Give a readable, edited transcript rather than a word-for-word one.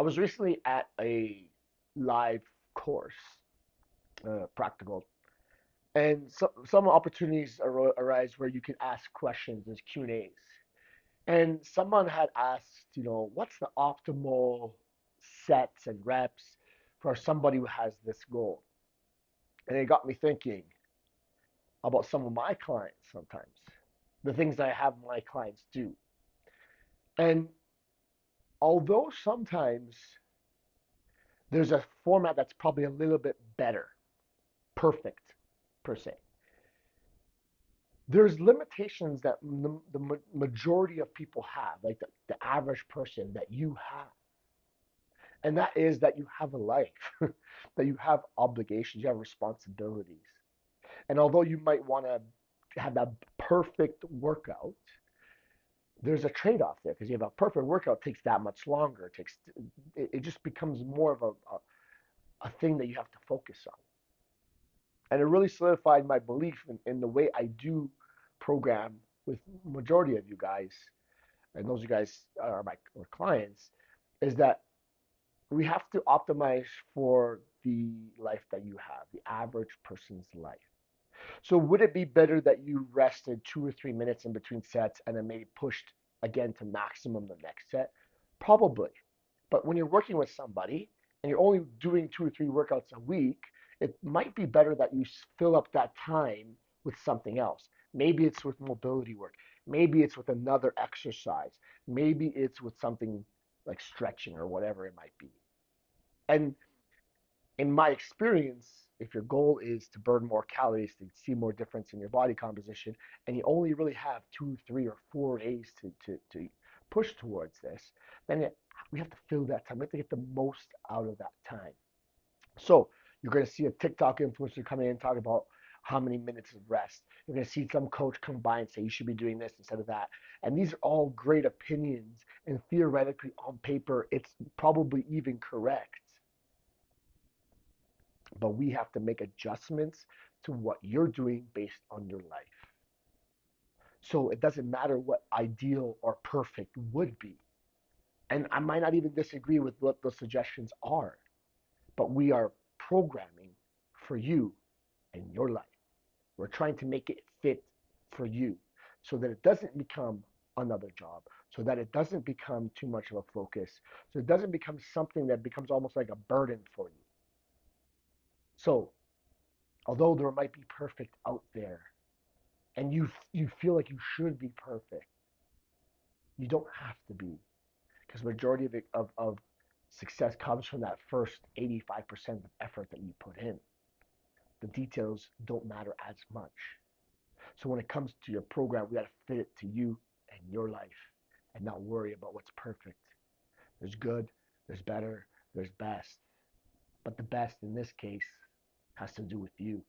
was recently at a live course, practical, and some opportunities arise where you can ask questions. There's Q and A's, and someone had asked, what's the optimal sets and reps for somebody who has this goal, and it got me thinking about some of my clients sometimes, the things I have my clients do, and although sometimes there's a format that's probably a little bit better, perfect per se. There's limitations that the majority of people have, like the average person that you have. And that is that you have a life, that you have obligations, you have responsibilities. And although you might want to have that perfect workout, there's a trade-off there because you have a perfect workout takes that much longer. It just becomes more of a thing that you have to focus on. And it really solidified my belief in the way I do program with majority of you guys, and those of you guys are my clients, is that we have to optimize for the life that you have, the average person's life. So would it be better that you rested 2 or 3 minutes in between sets and then maybe pushed again to maximum the next set? Probably. But when you're working with somebody and you're only doing 2 or 3 workouts a week, it might be better that you fill up that time with something else. Maybe it's with mobility work. Maybe it's with another exercise. Maybe it's with something like stretching or whatever it might be. And in my experience, if your goal is to burn more calories, to see more difference in your body composition, and you only really have 2, 3, or 4 days to push towards this, then we have to fill that time. We have to get the most out of that time. So you're going to see a TikTok influencer come in and talk about how many minutes of rest. You're going to see some coach come by and say you should be doing this instead of that. And these are all great opinions, and theoretically on paper, it's probably even correct. But we have to make adjustments to what you're doing based on your life. So it doesn't matter what ideal or perfect would be. And I might not even disagree with what those suggestions are, but we are programming for you and your life. We're trying to make it fit for you so that it doesn't become another job, so that it doesn't become too much of a focus, so it doesn't become something that becomes almost like a burden for you. So although there might be perfect out there and you feel like you should be perfect, you don't have to be, because majority of success comes from that first 85% of effort that you put in. The details don't matter as much. So when it comes to your program, we got to fit it to you and your life and not worry about what's perfect. There's good, there's better, there's best. But the best in this case has to do with you.